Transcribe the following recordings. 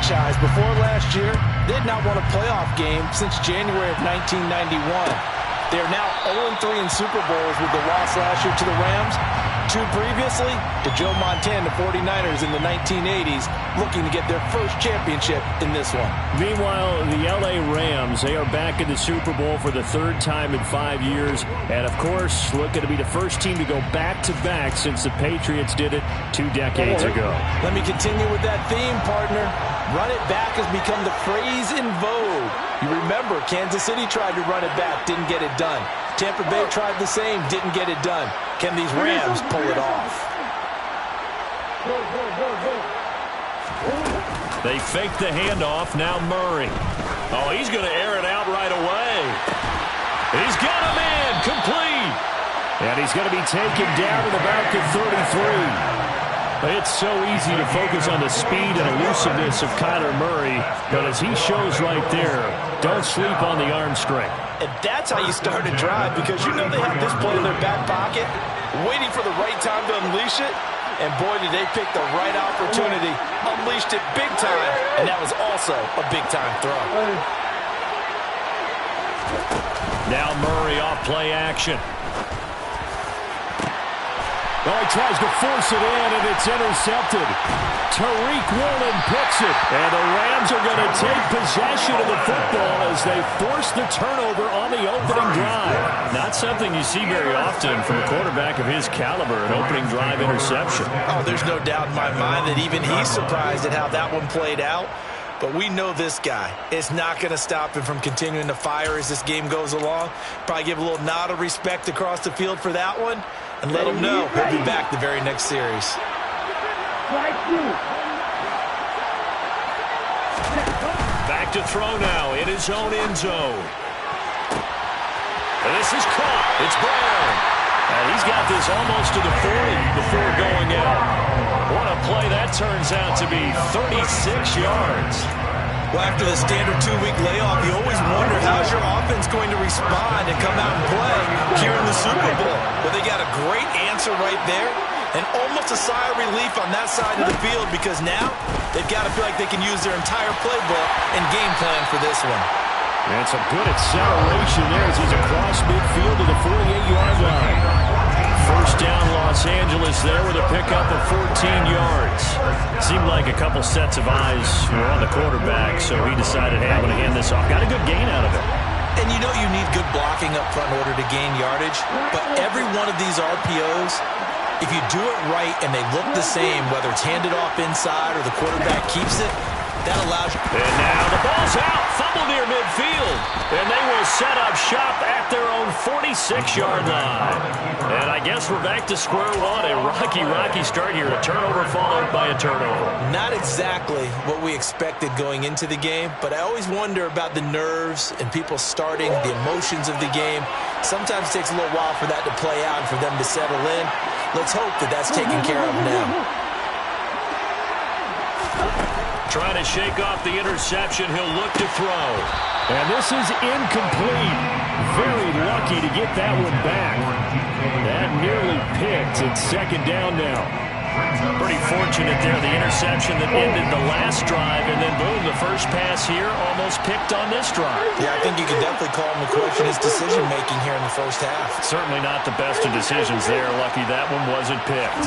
franchise before last year, they had not won a playoff game since January of 1991. They are now 0-3 in Super Bowls with the loss last year to the Rams. 2 previously to Joe Montana 49ers in the 1980s, looking to get their first championship in this one. Meanwhile, the L.A. Rams, they are back in the Super Bowl for the 3rd time in 5 years. And, of course, looking to be the first team to go back-to-back since the Patriots did it 2 decades ago. Let me continue with that theme, partner. Run it back has become the phrase in vogue. You remember, Kansas City tried to run it back, didn't get it done. Tampa Bay tried the same, didn't get it done. Can these Rams pull it off? They fake the handoff. Now Murray. Oh, he's going to air it out right away. He's got him in. Complete. And he's going to be taken down at about the 33. It's so easy to focus on the speed and elusiveness of Kyler Murray, but as he shows right there, don't sleep on the arm strength. And that's how you start a drive, because you know they have this play in their back pocket, waiting for the right time to unleash it. And boy, did they pick the right opportunity. Unleashed it big time, and that was also a big-time throw. Now Murray off play action. Oh, he tries to force it in, and it's intercepted. Tariq Woolen picks it, and the Rams are going to take possession of the football as they force the turnover on the opening drive. Not something you see very often from a quarterback of his caliber, an opening drive interception. Oh, there's no doubt in my mind that even he's surprised at how that one played out. But we know this guy. It's not going to stop him from continuing to fire as this game goes along. Probably give a little nod of respect across the field for that one. And let him know he'll be back the very next series. Back to throw now in his own end zone. And this is caught. It's Brown. And he's got this almost to the 40 before going out. What a play that turns out to be. 36 yards. Well, after the standard 2-week layoff, you always wonder how's your offense going to respond and come out and play here in the Super Bowl. But they got a great answer right there and almost a sigh of relief on that side of the field, because now they've got to feel like they can use their entire playbook and game plan for this one. And some good acceleration there as he's across midfield to the 48-yard line. First down, Los Angeles there with a pickup of 14 yards. Seemed like a couple sets of eyes were on the quarterback, so he decided, hey, I'm going to hand this off. Got a good gain out of it. And you know you need good blocking up front in order to gain yardage, but every one of these RPOs, if you do it right and they look the same, whether it's handed off inside or the quarterback keeps it, that allows you. And now the ball's out. Fumble near midfield. And they will set up shop at their own 46-yard line. And I guess we're back to square one. A rocky start here. A turnover followed by a turnover. Not exactly what we expected going into the game, but I always wonder about the nerves and people starting, the emotions of the game. Sometimes it takes a little while for that to play out and for them to settle in. Let's hope that that's taken care of now. Trying to shake off the interception. He'll look to throw. And this is incomplete. Very lucky to get that one back. That nearly picked. It's second down now. Pretty fortunate there. The interception that ended the last drive, and then boom, the first pass here almost picked on this drive. Yeah, I think you could definitely call him to question his decision-making here in the first half. Certainly not the best of decisions there. Lucky that one wasn't picked.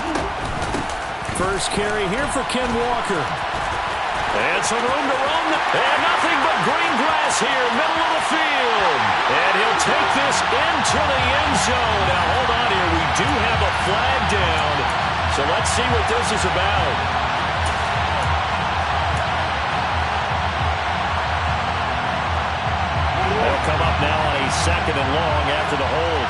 First carry here for Ken Walker. And some room to run, and nothing but green grass here, middle of the field. And he'll take this into the end zone. Now, hold on here. We do have a flag down. So let's see what this is about. They'll come up now on a 2nd and long after the hold.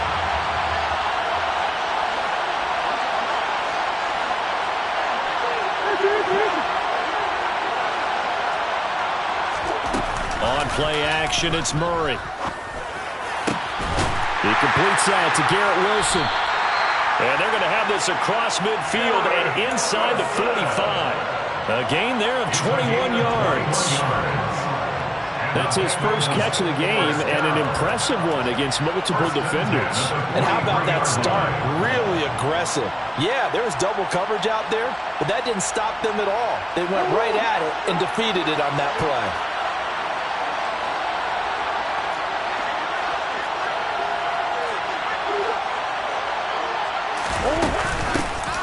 On play action, it's Murray. He completes that to Garrett Wilson. And they're going to have this across midfield and inside the 45. A gain there of 21 yards. That's his first catch of the game, and an impressive one against multiple defenders. And how about that start? Really aggressive. Yeah, there was double coverage out there, but that didn't stop them at all. They went right at it and defeated it on that play.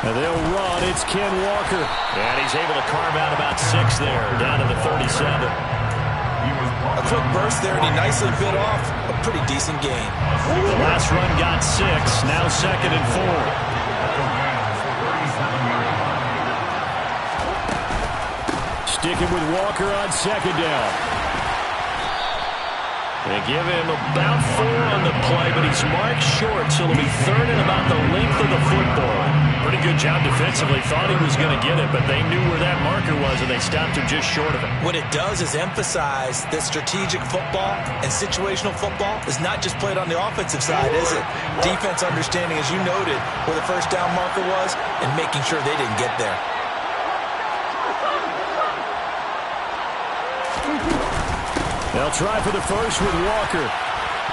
And they'll run. It's Ken Walker. And he's able to carve out about 6 there, down to the 37. A quick burst there, and he nicely bit off a pretty decent gain. The last run got 6, now 2nd and 4. Sticking with Walker on 2nd down. They give him about 4 on the play, but he's marked short, so it'll be 3rd and about the length of the football. Pretty good job defensively. Thought he was going to get it, but they knew where that marker was, and they stopped him just short of it. What it does is emphasize that strategic football and situational football is not just played on the offensive side, is it? Defense understanding, as you noted, where the first down marker was and making sure they didn't get there. They'll try for the first with Walker.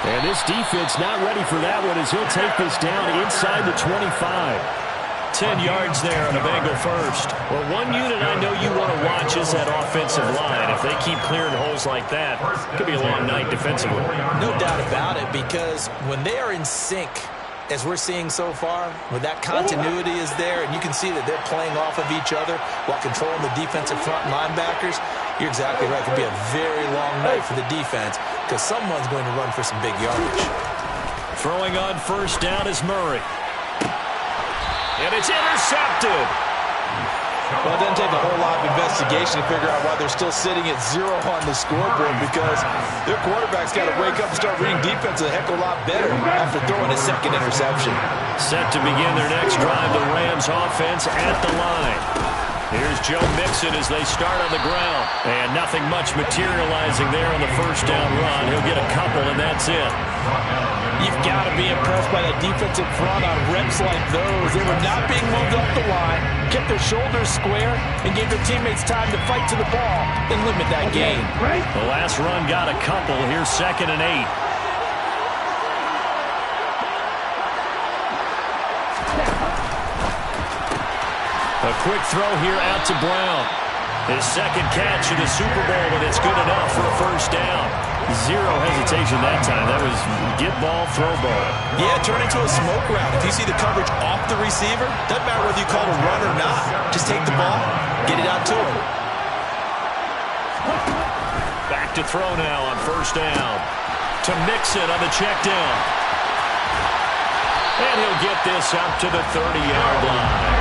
And this defense not ready for that one as he'll take this down inside the 25. 10 yards there on a Bengal first. Well, one unit I know you want to watch is that offensive line. If they keep clearing holes like that, it could be a long night defensively. No doubt about it, because when they are in sync, as we're seeing so far, where that continuity is there, and you can see that they're playing off of each other while controlling the defensive front linebackers, you're exactly right. It could be a very long night for the defense because someone's going to run for some big yardage. Throwing on first down is Murray. And it's intercepted. Well, it doesn't take a whole lot of investigation to figure out why they're still sitting at 0 on the scoreboard, because their quarterback's got to wake up and start reading defense a heck of a lot better after throwing a second interception. Set to begin their next drive, the Rams offense at the line. Here's Joe Mixon as they start on the ground. And nothing much materializing there on the first down run. He'll get a couple, and that's it. You've got to be impressed by that defensive front on reps like those. They were not being moved up the line, kept their shoulders square, and gave their teammates time to fight to the ball and limit that gain. The last run got a couple. Here's 2nd and 8. A quick throw here out to Brown. His second catch in the Super Bowl, and it's good enough for a first down. 0 hesitation that time. That was get ball, throw ball. Yeah, turn into a smoke route. If you see the coverage off the receiver, doesn't matter whether you call it a run or not. Just take the ball, get it out to him. Back to throw now on first down. To Mixon on the check down. And he'll get this up to the 30-yard line.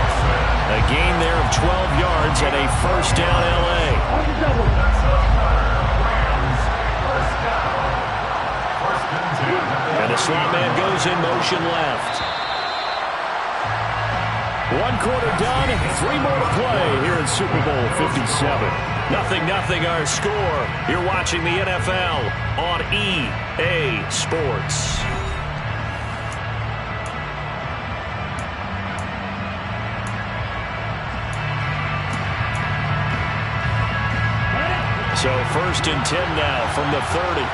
A gain there of 12 yards and a first down L.A. And the slot man goes in motion left. 1 quarter done, 3 more to play here in Super Bowl 57. 0-0 our score. You're watching the NFL on EA Sports. So 1st and 10 now from the 30.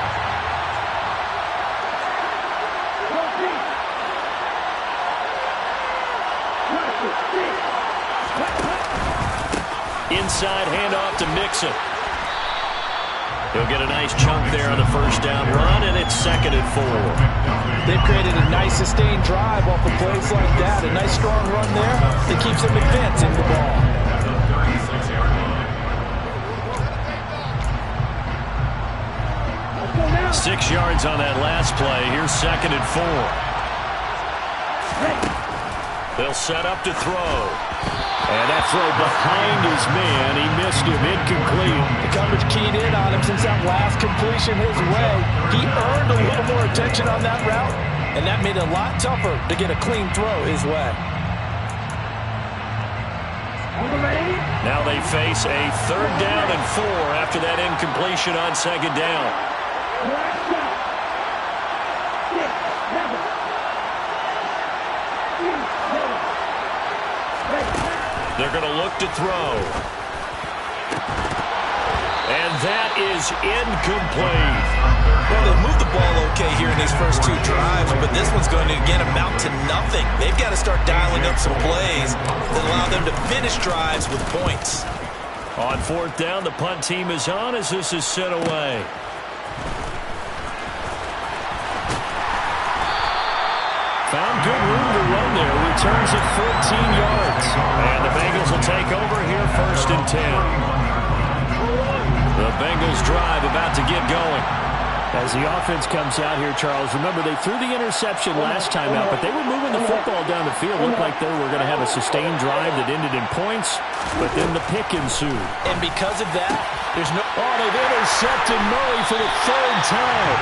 Inside handoff to Mixon. He'll get a nice chunk there on the first down run, and it's 2nd and 4. They've created a nice sustained drive off of plays like that. A nice strong run there that keeps them advancing the ball. Six yards on that last play. Here's 2nd and 4. They'll set up to throw. And that throw behind his man. He missed him. Incomplete. The coverage keyed in on him since that last completion his way. He earned a little more attention on that route, and that made it a lot tougher to get a clean throw his way. Now they face a 3rd down and 4 after that incompletion on 2nd down. They're going to look to throw. And that is incomplete. Well, they moved the ball okay here in these first two drives, but this one's going to, again, amount to nothing. They've got to start dialing up some plays that allow them to finish drives with points. On fourth down, the punt team is on as this is sent away. Found good room to run there. Returns at 14 yards. And the Bengals will take over here first and 10. The Bengals drive about to get going. As the offense comes out here, Charles, remember they threw the interception last time out, but they were moving the football down the field. Looked like they were going to have a sustained drive that ended in points, but then the pick ensued. And because of that, there's no... Oh, they've intercepted Murray for the third time.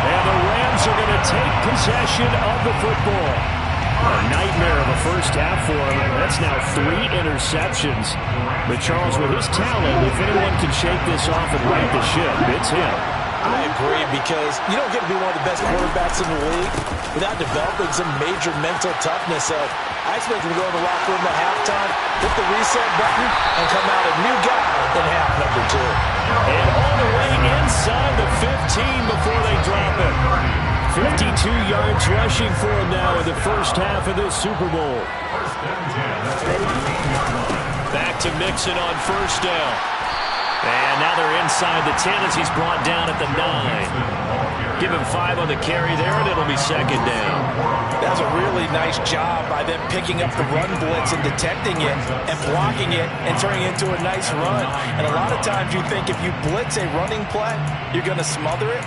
And the Rams are going to take possession of the football. A nightmare of a first half for him. That's now 3 interceptions. But Charles, with his talent, if anyone can shake this off and right the ship, it's him. I agree, because you don't get to be one of the best quarterbacks in the league without developing some major mental toughness. So I expect him to go in the locker room at halftime, hit the reset button, and come out a new guy in half number 2. And all the way inside the 15 before they drop it. 52 yards rushing for him now in the first half of this Super Bowl. Back to Mixon on first down. And now they're inside the 10 as he's brought down at the 9. Give him 5 on the carry there, and it'll be second down. That's a really nice job by them picking up the run blitz and detecting it and blocking it and turning it into a nice run. And a lot of times you think if you blitz a running play, you're going to smother it.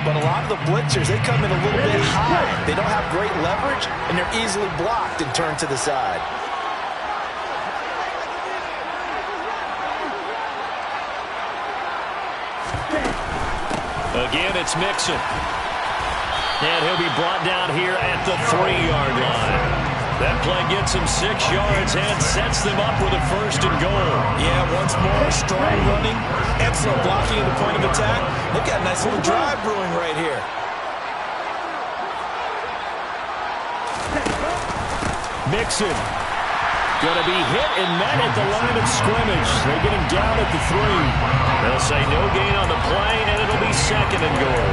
But a lot of the blitzers, they come in a little bit high. They don't have great leverage, and they're easily blocked and turned to the side. Again, it's Mixon. And he'll be brought down here at the 3-yard line. That play gets him 6 yards and sets them up with a first and goal. Yeah, once more, strong running, excellent blocking at the point of attack. They've got a nice little drive brewing right here. Mixon. Going to be hit and met at the line of scrimmage. They get him down at the 3. They'll say no gain on the play, and it'll be second and goal.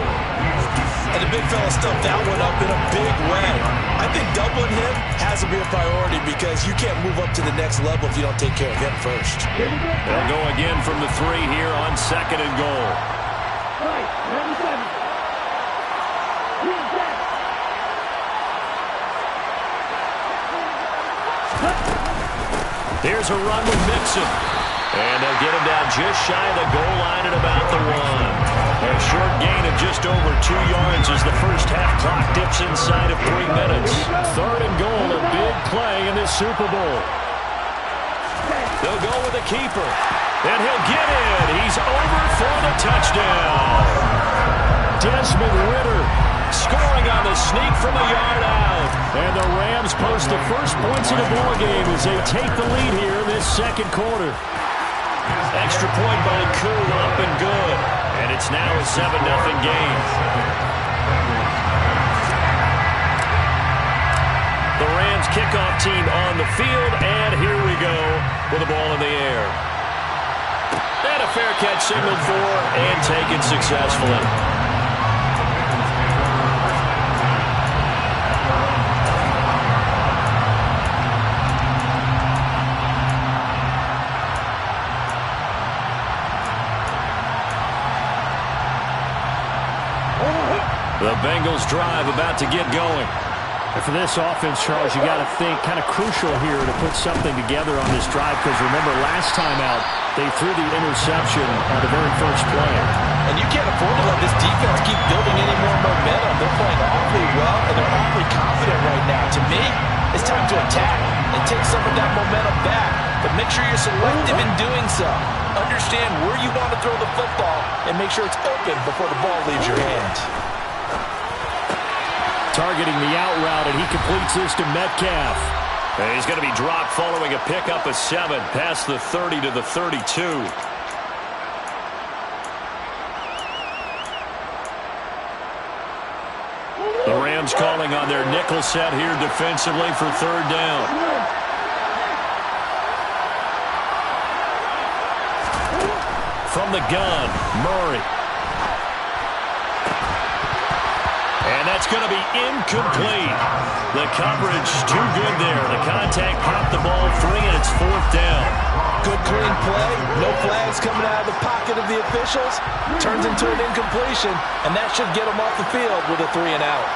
And the big fella stuffed that one up in a big way. I think doubling him has to be a priority because you can't move up to the next level if you don't take care of him first. They'll go again from the 3 here on second and goal. Here's a run with Mixon. And they'll get him down just shy of the goal line at about the 1. A short gain of just over 2 yards as the first half clock dips inside of 3 minutes. Third and goal, a big play in this Super Bowl. They'll go with the keeper. And he'll get in. He's over for the touchdown. Desmond Ridder scoring on the sneak from a yard out. And the Rams post the first points of the ball game as they take the lead here in this second quarter. Extra point by Koo, up and good. And it's now a 7-0 game. The Rams kickoff team on the field, and here we go with the ball in the air. And a fair catch signaled for and taken successfully. The Bengals drive about to get going. And for this offense, Charles, you got to think kind of crucial here to put something together on this drive because remember last time out they threw the interception on the very first play. And you can't afford to let this defense keep building any more momentum. They're playing awfully well and they're awfully confident right now. To me, it's time to attack and take some of that momentum back. But make sure you're selective in doing so. Understand where you want to throw the football and make sure it's open before the ball leaves your hands. Targeting the out route, and he completes this to Metcalf. And he's going to be dropped following a pickup of 7 past the 30 to the 32. The Rams calling on their nickel set here defensively for third down. from the gun. Murray. And that's going to be incomplete. The coverage too good there. The contact popped the ball free, and it's 4th down. Good clean play. No flags coming out of the pocket of the officials. Turns into an incompletion, and that should get them off the field with a 3-and-out.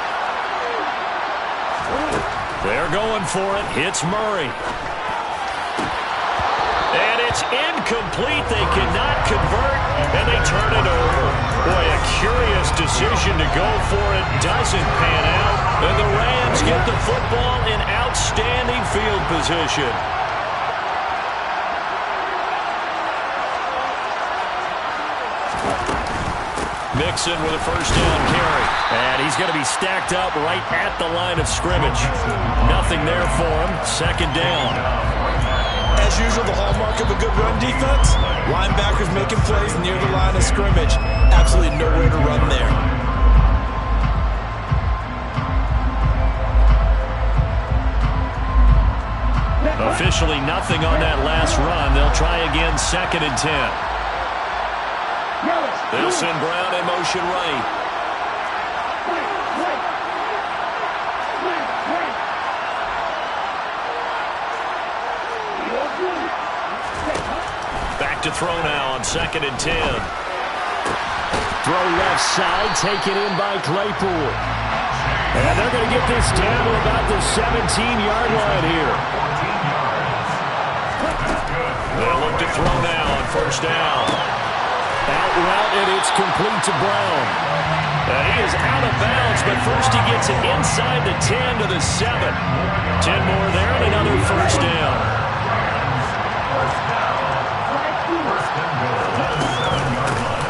They're going for it. Hits Murray. And it's incomplete. They cannot convert, and they turn it over. Boy, a curious decision to go for it. Doesn't pan out. And the Rams get the football in outstanding field position. Mixon with a first down carry. And he's going to be stacked up right at the line of scrimmage. Nothing there for him. 2nd down. As usual, the hallmark of a good run defense, linebackers making plays near the line of scrimmage. Absolutely nowhere to run there. Officially nothing on that last run. They'll try again 2nd and 10. They'll send Brown in motion right. Back to throw now on 2nd and 10. Throw left side, taken in by Claypool. And they're going to get this down to about the 17-yard line here. They'll look to throw now on 1st down. Out route, and it's complete to Brown. And he is out of bounds, but first he gets it inside the 10 to the 7. 10 more there, and another 1st down.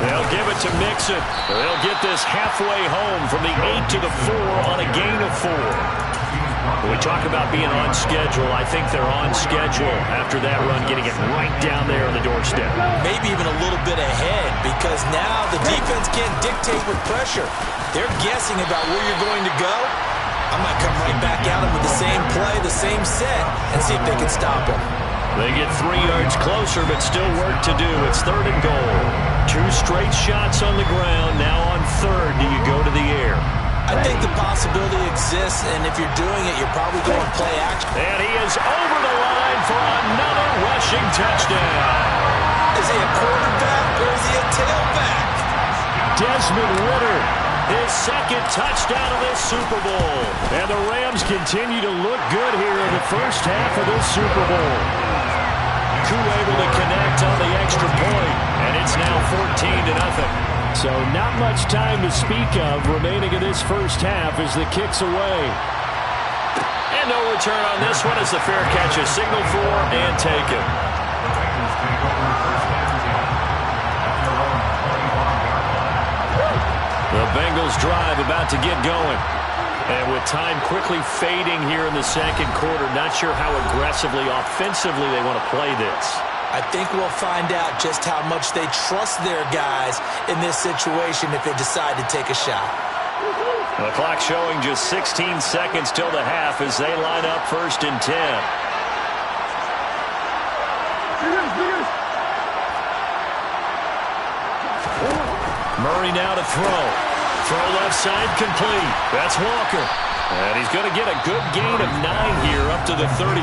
They'll give it to Mixon. They'll get this halfway home from the 8 to the 4 on a gain of 4. When we talk about being on schedule, I think they're on schedule after that run, getting it right down there on the doorstep. Maybe even a little bit ahead, because now the defense can't dictate with pressure. They're guessing about where you're going to go. I might come right back at them with the same play, the same set, and see if they can stop them. They get 3 yards closer, but still work to do. It's 3rd and goal. 2 straight shots on the ground. Now on 3rd, do you go to the air? I think the possibility exists, and if you're doing it, you're probably going to play action. And he is over the line for another rushing touchdown. Is he a quarterback or is he a tailback? Desmond Ridder, his 2nd touchdown of this Super Bowl. And the Rams continue to look good here in the first half of this Super Bowl. Koo able to connect on the extra point, and it's now 14-0. So not much time to speak of remaining in this first half as the kick's away. And no return on this one as the fair catch is signaled for and taken. The Bengals drive about to get going. And with time quickly fading here in the 2nd quarter, not sure how aggressively, offensively they want to play this. I think we'll find out just how much they trust their guys in this situation if they decide to take a shot. The clock showing just 16 seconds till the half as they line up 1st and 10. Murray now to throw. Throw left side complete. That's Walker. And he's going to get a good gain of 9 here up to the 34.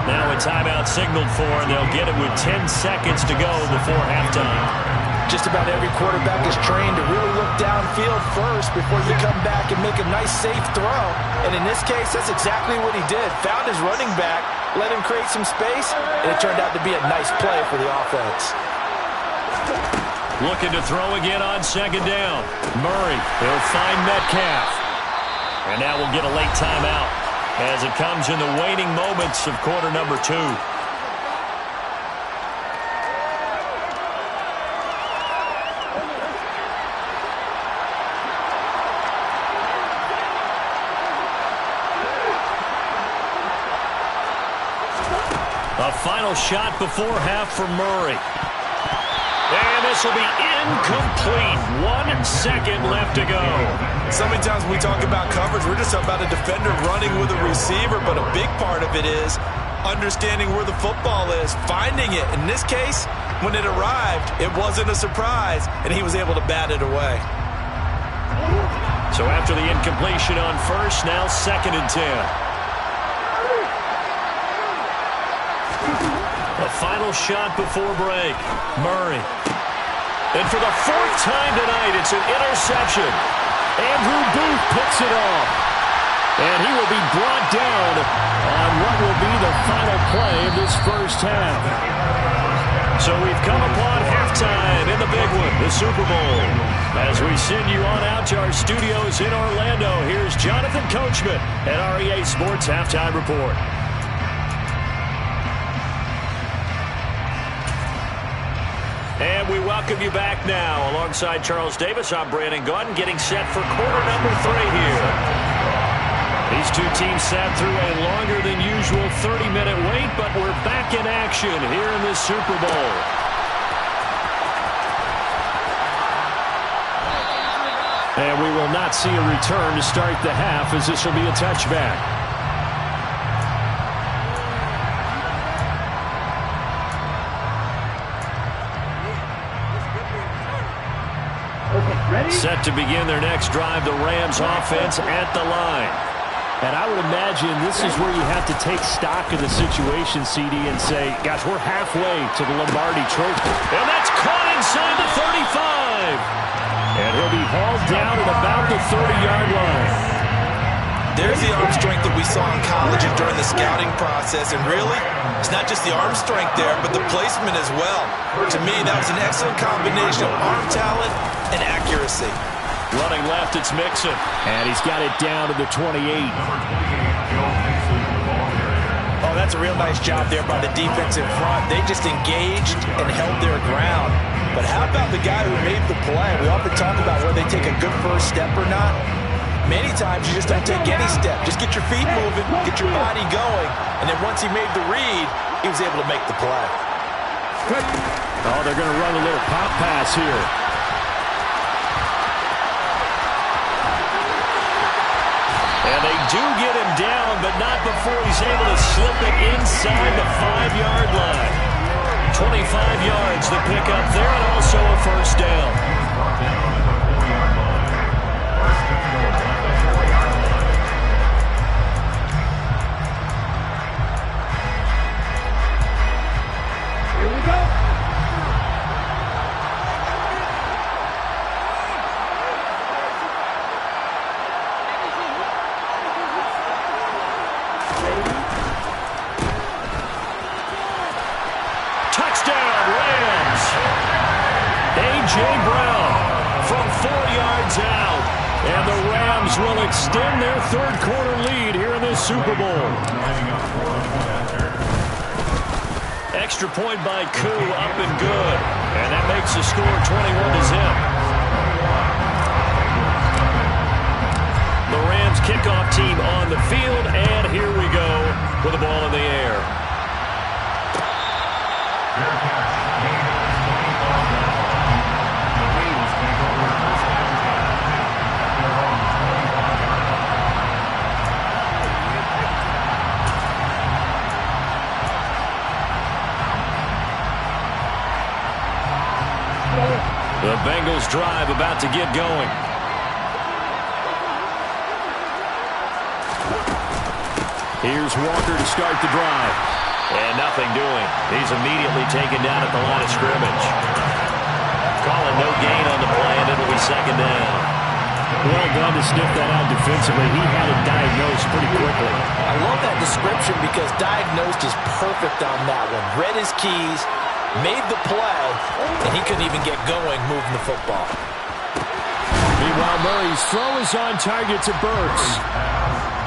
Now a timeout signaled for, and they'll get it with 10 seconds to go before halftime. Just about every quarterback is trained to really look downfield first before you come back and make a nice, safe throw. And in this case, that's exactly what he did. Found his running back, let him create some space, and it turned out to be a nice play for the offense. Looking to throw again on 2nd down. Murray, he'll find Metcalf. And now we'll get a late timeout as it comes in the waning moments of quarter number 2. A final shot before half for Murray. And this will be incomplete. 1 second left to go. So many times when we talk about coverage, we're just about a defender running with a receiver, but a big part of it is understanding where the football is, finding it. In this case, when it arrived, it wasn't a surprise, and he was able to bat it away. So after the incompletion on first, now 2nd and 10. The final shot before break. Murray. And for the 4th time tonight, it's an interception. Andrew Booth picks it off. And he will be brought down on what will be the final play of this first half. So we've come upon halftime in the big one, the Super Bowl. As we send you on out to our studios in Orlando, here's Jonathan Coachman at REA Sports Halftime Report. And we welcome you back now. Alongside Charles Davis, I'm Brandon Gaudin, getting set for quarter number 3 here. These two teams sat through a longer than usual 30-minute wait, but we're back in action here in the Super Bowl. And we will not see a return to start the half, as this will be a touchback. Set to begin their next drive, the Rams offense at the line. And I would imagine this is where you have to take stock of the situation, CD, and say, gosh, we're halfway to the Lombardi Trophy. And that's caught inside the 35. And he'll be hauled down at about the 30-yard line. There's the arm strength that we saw in college and during the scouting process. And really, it's not just the arm strength there, but the placement as well. To me, that was an excellent combination of arm talent and accuracy. Running left, it's Mixon. And he's got it down to the 28. Oh, that's a real nice job there by the defense in front. They just engaged and held their ground. But how about the guy who made the play? We often talk about whether they take a good first step or not. Many times you just don't take any step. Just get your feet moving, get your body going. And then once he made the read, he was able to make the play. Oh, they're going to run a little pop pass here. And they do get him down, but not before he's able to slip it inside the 5-yard line. 25 yards to pick up there, and also a first down. Here we go. And the Rams will extend their third-quarter lead here in this Super Bowl. Extra point by Koo, up and good. And that makes the score 21-0. The Rams kickoff team on the field, and here we go with the ball in the air. The Bengals drive about to get going. Here's Walker to start the drive. And nothing doing. He's immediately taken down at the line of scrimmage. Calling no gain on the play, and it'll be second down. Well done to sniff that out defensively. He had it diagnosed pretty quickly. I love that description because diagnosed is perfect on that one. Read his keys, made the play, and he couldn't even get going moving the football. Meanwhile, Murray's throw is on target to Burks.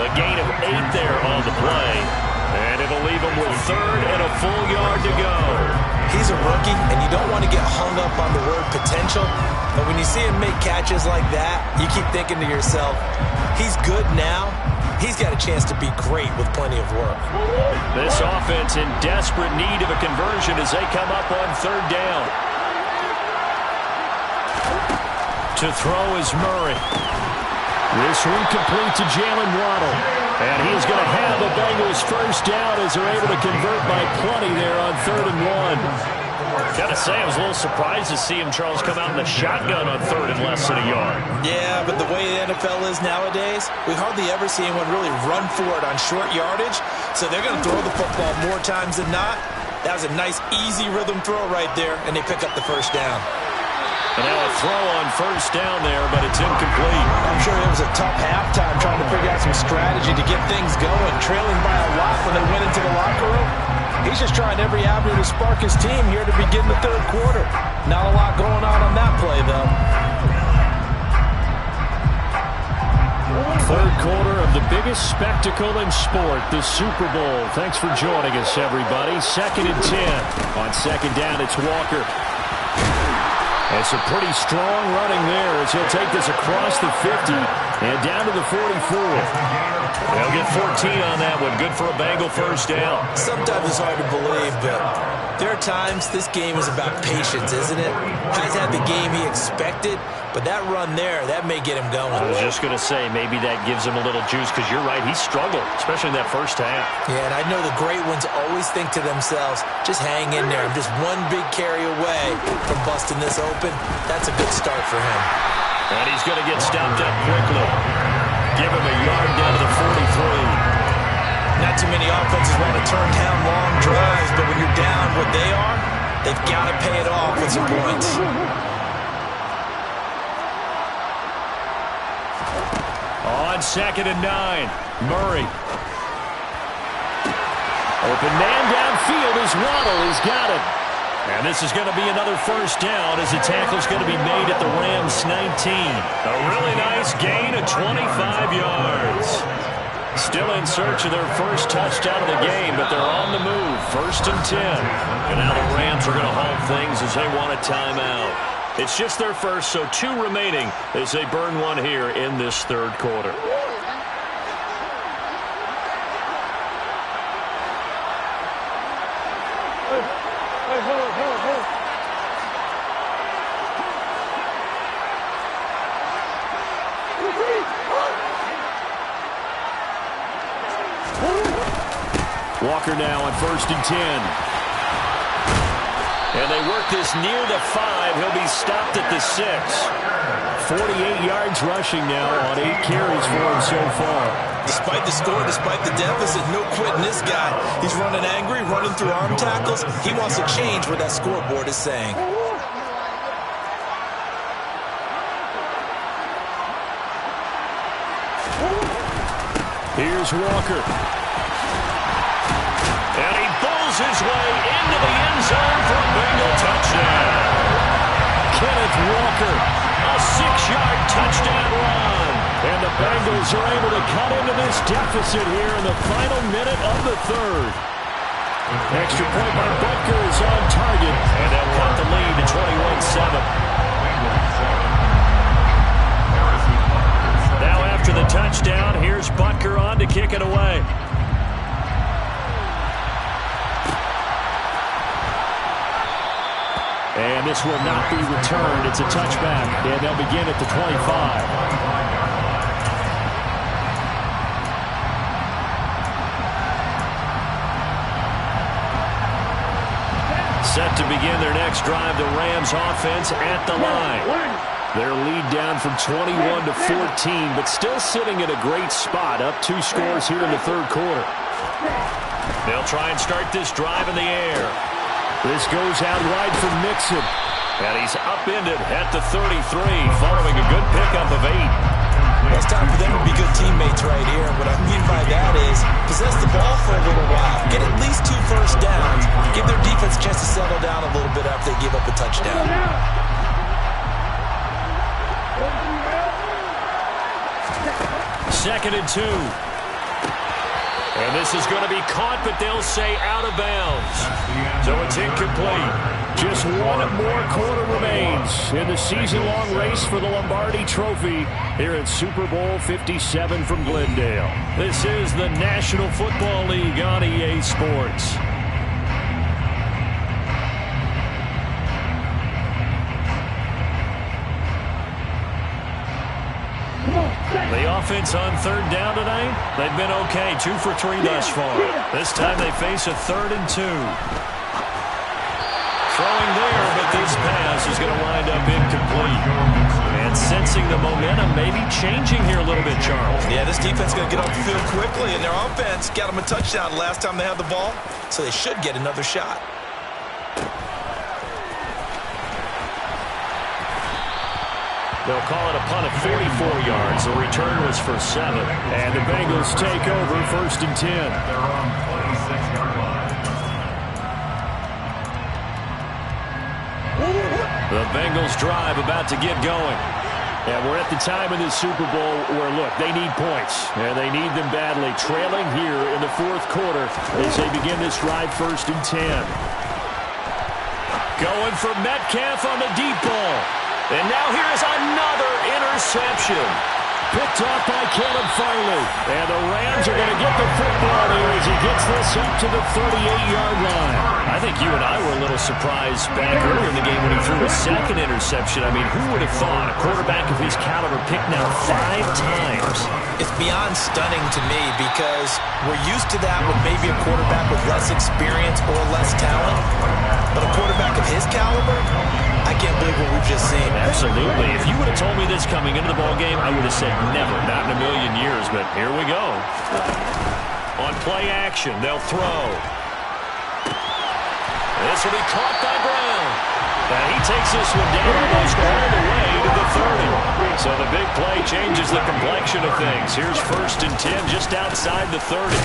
A gain of 8 there on the play. And it'll leave him with third and a full yard to go. He's a rookie, and you don't want to get hung up on the word potential. But when you see him make catches like that, you keep thinking to yourself, he's good now. He's got a chance to be great with plenty of work. This offense in desperate need of a conversion as they come up on third down. To throw is Murray. This one complete to Jalen Waddle. And he's going to have the Bengals first down as they're able to convert by plenty there on 3rd and 1. Gotta say, I was a little surprised to see him, Charles, come out in the shotgun on third and less than a yard. Yeah, but the way the NFL is nowadays, we hardly ever see anyone really run for it on short yardage. So they're going to throw the football more times than not. That was a nice, easy rhythm throw right there, and they pick up the first down. And now a throw on first down there, but it's incomplete. I'm sure it was a tough halftime trying to figure out some strategy to get things going, trailing by a lot when they went into the locker room. He's just trying every avenue to spark his team here to begin the third quarter. Not a lot going on that play, though. Third quarter of the biggest spectacle in sport, the Super Bowl. Thanks for joining us, everybody. 2nd and 10. On second down, it's Walker. And some pretty strong running there as he'll take this across the 50 and down to the 44. They'll get 14 on that one. Good for a Bengal first down. Sometimes it's hard to believe, but there are times this game is about patience, isn't it? Hasn't had the game he expected, but that run there, that may get him going. I was just going to say, maybe that gives him a little juice, because you're right, he struggled, especially in that first half. Yeah, and I know the great ones always think to themselves, just hang in there. I'm just one big carry away from busting this open. That's a good start for him. And he's going to get stopped up quickly. Give him a yard down to the 43. Not too many offenses want to turn down long drives, but when you're down what they are, they've got to pay it off with some points. On 2nd and 9, Murray. Open man downfield is Waddle. He's got it. And this is going to be another first down as the tackle's going to be made at the Rams' 19. A really nice gain of 25 yards. Still in search of their first touchdown of the game, but they're on the move. 1st and 10. And now the Rams are going to hold things as they want a timeout. It's just their first, so 2 remaining as they burn one here in this third quarter. Walker now on 1st and 10. And they work this near the 5. He'll be stopped at the 6. 48 yards rushing now on 8 carries for him so far. Despite the score, despite the deficit, no quitting this guy. He's running angry, running through arm tackles. He wants to change what that scoreboard is saying. Here's Walker. And he bowls his way into the end zone for a Bengal touchdown. Kenneth Walker, a 6-yard touchdown run. And the Bengals are able to cut into this deficit here in the final minute of the third. Extra point by Butker is on target. And they'll cut the lead to 21-7. Now after the touchdown, here's Butker on to kick it away. And this will not be returned. It's a touchback, and they'll begin at the 25. Set to begin their next drive, the Rams offense at the line. Their lead down from 21 to 14, but still sitting in a great spot, up 2 scores here in the third quarter. They'll try and start this drive in the air. This goes out wide for Mixon. And he's upended at the 33, following a good pickup of 8. Well, it's time for them to be good teammates right here. What I mean by that is possess the ball for a little while. Get at least 2 first downs. Give their defense a chance to settle down a little bit after they give up a touchdown. 2nd and 2. And this is going to be caught, but they'll say out of bounds. So it's incomplete. Just 1 more quarter remains in the season-long race for the Lombardi Trophy here at Super Bowl 57 from Glendale. This is the National Football League on EA Sports. The offense on third down tonight, they've been okay. 2 for 3 thus far. This time they face a 3rd and 2. Throwing there, but this pass is going to wind up incomplete. And sensing the momentum maybe changing here a little bit, Charles. Yeah, this defense is going to get off the field quickly, and their offense got them a touchdown last time they had the ball, so they should get another shot. They'll call it a punt of 44 yards. The return was for 7. And the Bengals take over 1st and 10. They're on 26-yard line. The Bengals drive about to get going. And we're at the time in this Super Bowl where, look, they need points. And they need them badly. Trailing here in the 4th quarter as they begin this drive 1st and 10. Going for Metcalf on the deep ball. And now here's another interception. Picked off by Caleb Farley. And the Rams are going to get the football here as he gets this up to the 38-yard line. I think you and I were a little surprised back earlier in the game when he threw a 2nd interception. I mean, who would have thought a quarterback of his caliber picked now 5 times? It's beyond stunning to me because we're used to that with maybe a quarterback with less experience or less talent. But a quarterback of his caliber, I can't believe what we've just seen. Absolutely. If you would have told me this coming into the ball game, I would have said never, not in a million years. But here we go. On play action, they'll throw. This will be caught by Brown. And he takes this one down almost all the way to the 30. So the big play changes the complexion of things. Here's 1st and 10 just outside the 30.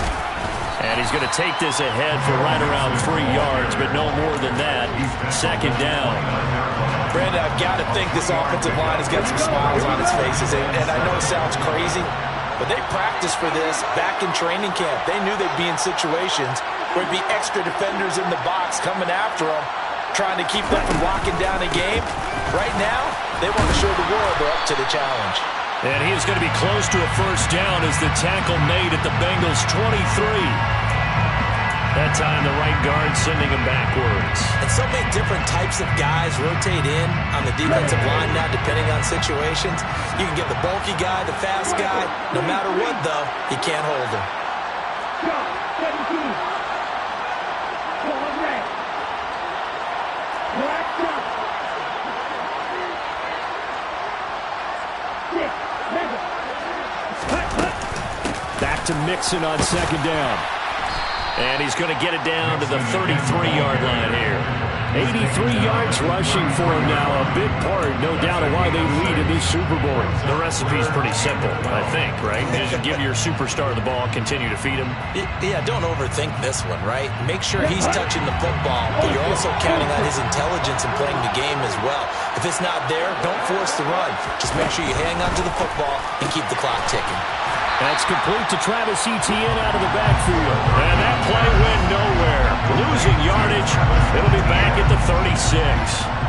And he's going to take this ahead for right around 3 yards, but no more than that. 2nd down. Brandon, I've got to think this offensive line has got some smiles on its faces. And I know it sounds crazy, but they practiced for this back in training camp. They knew they'd be in situations where there'd be extra defenders in the box coming after them, trying to keep them from locking down a game. Right now, they want to show the world they're up to the challenge. And he is going to be close to a 1st down as the tackle made at the Bengals' 23. That time, the right guard sending him backwards. And so many different types of guys rotate in on the defensive line now, depending on situations. You can get the bulky guy, the fast guy. No matter what, though, you can't hold him. Back to Mixon on 2nd down. And he's going to get it down to the 33-yard line here. 83 yards rushing for him now. A big part, no doubt, of why they lead in this Super Bowl. The recipe's pretty simple, I think, right? Just give your superstar the ball, continue to feed him. Yeah, don't overthink this one, right? Make sure he's touching the football, but you're also counting on his intelligence in playing the game as well. If it's not there, don't force the run. Just make sure you hang on to the football and keep the clock ticking. That's complete to Travis Etienne out of the backfield. And that play went nowhere. Losing yardage. It'll be back at the 36.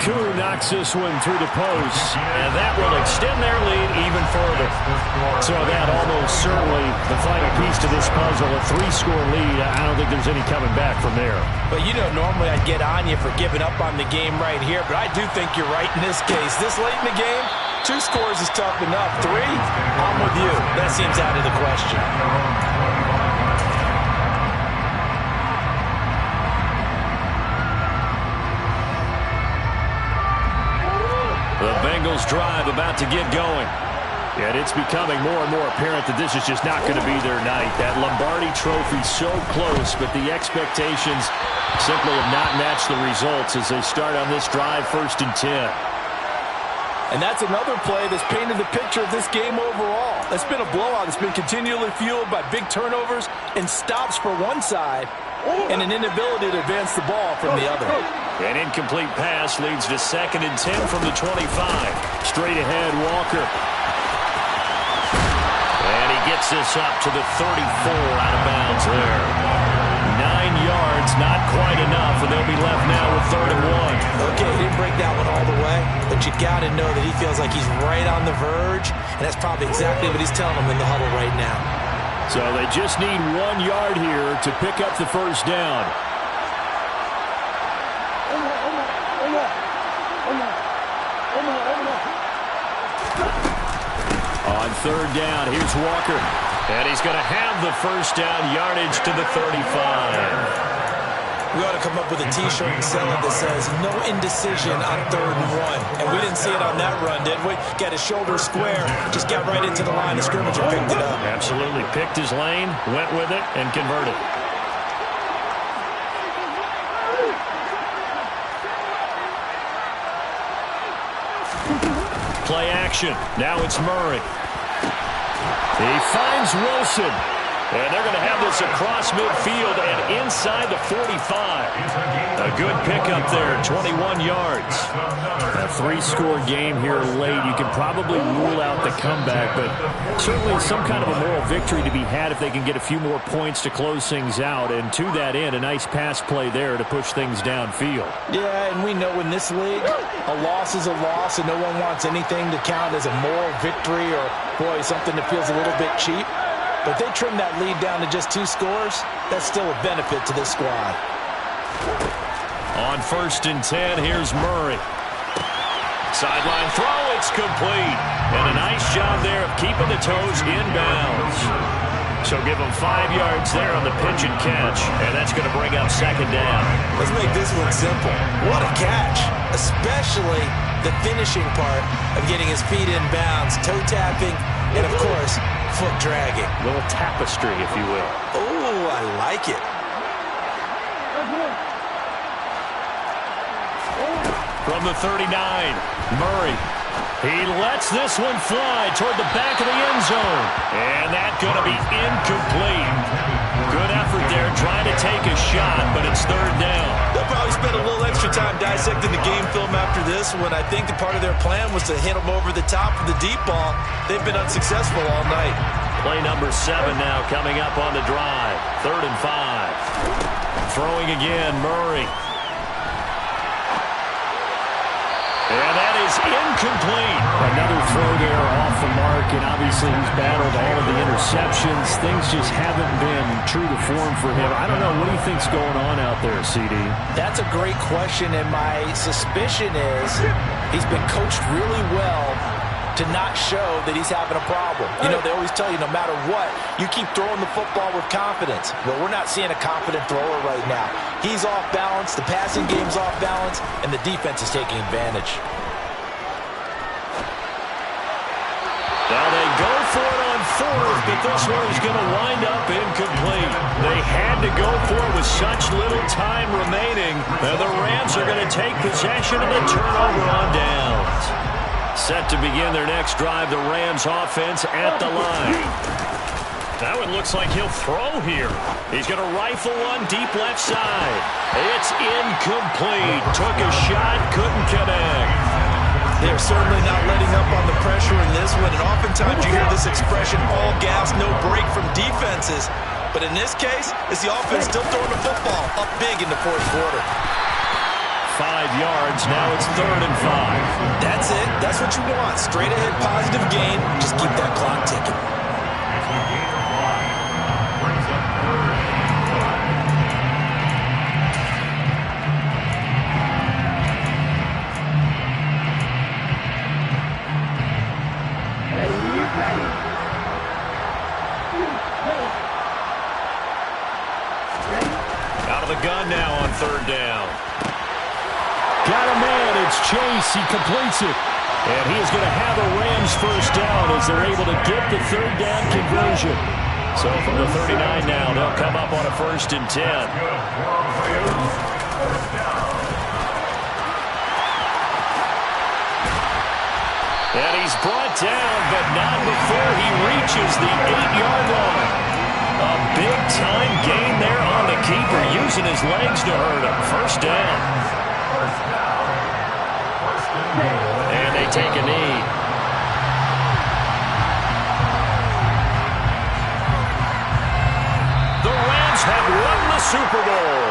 Koo knocks this one through the post. And that will extend their lead even further. So that almost certainly the final piece to this puzzle. A 3-score lead. I don't think there's any coming back from there. But you know, normally I'd get on you for giving up on the game right here, but I do think you're right in this case. This late in the game, 2 scores is tough enough. 3, I'm with you. That seems out of the question. The Bengals drive about to get going. And it's becoming more and more apparent that this is just not going to be their night. That Lombardi trophy so close, but the expectations simply have not matched the results as they start on this drive 1st and 10. And that's another play that's painted the picture of this game overall. It's been a blowout. It's been continually fueled by big turnovers and stops for one side and an inability to advance the ball from the other. An incomplete pass leads to 2nd and 10 from the 25. Straight ahead, Walker. And he gets this up to the 34 out of bounds there. 9 yards, not quite enough, and they'll be left now with 3rd and 1. Okay, he didn't break that one all the way, but you got to know that he feels like he's right on the verge, and that's probably exactly what he's telling them in the huddle right now. So they just need 1 yard here to pick up the 1st down. On 3rd down, here's Walker. And he's going to have the first down, yardage to the 35. We ought to come up with a T-shirt and sell it that says, no indecision on 3rd and 1. And we didn't see it on that run, did we? Got his shoulder square, just got right into the line of scrimmage and picked it up. Absolutely. Picked his lane, went with it, and converted. Play action. Now it's Murray. He finds Wilson. And they're going to have this across midfield and inside the 45. A good pickup there, 21 yards. A 3-score game here late. You can probably rule out the comeback, but certainly some kind of a moral victory to be had if they can get a few more points to close things out. And to that end, a nice pass play there to push things downfield. Yeah, and we know in this league, a loss is a loss, and no one wants anything to count as a moral victory or, boy, something that feels a little bit cheap. But they trim that lead down to just 2 scores. That's still a benefit to this squad. On 1st and 10, here's Murray. Sideline throw, it's complete. And a nice job there of keeping the toes inbounds. So give them 5 yards there on the pitch and catch. And that's going to bring up 2nd down. Let's make this one simple. What a catch. Especially the finishing part of getting his feet in bounds, toe tapping, and of course, foot dragging. A little tapestry, if you will. Oh, I like it. From the 39, Murray. He lets this one fly toward the back of the end zone. And that's going to be incomplete. Good effort there trying to take a shot, but it's 3rd down. They'll probably spend a little extra time dissecting the game film after this one. I think the part of their plan was to hit them over the top of the deep ball. They've been unsuccessful all night. Play number 7 now coming up on the drive. 3rd and 5. Throwing again, Murray. And that is incomplete. Another throw there off the mark, and obviously he's battled all of the interceptions. Things just haven't been true to form for him. I don't know. What do you think's going on out there, CD? That's a great question, and my suspicion is he's been coached really well to not show that he's having a problem. You know, they always tell you no matter what, you keep throwing the football with confidence. Well, we're not seeing a confident thrower right now. He's off balance, the passing game's off balance, and the defense is taking advantage. Now they go for it on 4th, but this one is going to wind up incomplete. They had to go for it with such little time remaining, and the Rams are going to take possession of the turnover on downs. Set to begin their next drive, the Rams offense at the line. That one looks like he'll throw here. He's going to rifle one deep left side. It's incomplete. Took a shot, couldn't connect. They're certainly not letting up on the pressure in this one, and oftentimes you hear this expression, all gas, no break from defenses. But in this case, it's the offense still throwing the football up big in the 4th quarter. 5 yards, now it's 3rd and 5. That's it. That's what you want. Straight ahead, positive gain. Just keep that clock ticking. Out of the gun now on 3rd down. Got a man. It's Chase. He completes it. And he is going to have a Rams first down as they're able to get the 3rd down conversion. So from the 39 now, they'll come up on a 1st and 10. And he's brought down, but not before he reaches the 8-yard line. A big-time gain there on the keeper, using his legs to hurt him. First down. And they take a knee. The Rams have won the Super Bowl,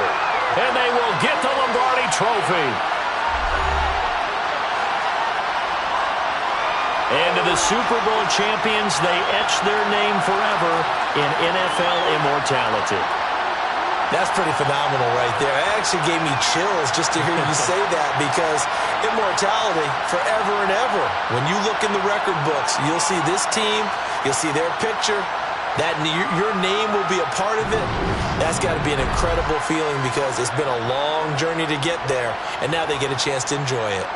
and they will get the Lombardi Trophy. And to the Super Bowl champions, they etch their name forever in NFL immortality. That's pretty phenomenal right there. It actually gave me chills just to hear you say that, because immortality forever and ever. When you look in the record books, you'll see this team, you'll see their picture, That your name will be a part of it, that's got to be an incredible feeling because it's been a long journey to get there, and now they get a chance to enjoy it.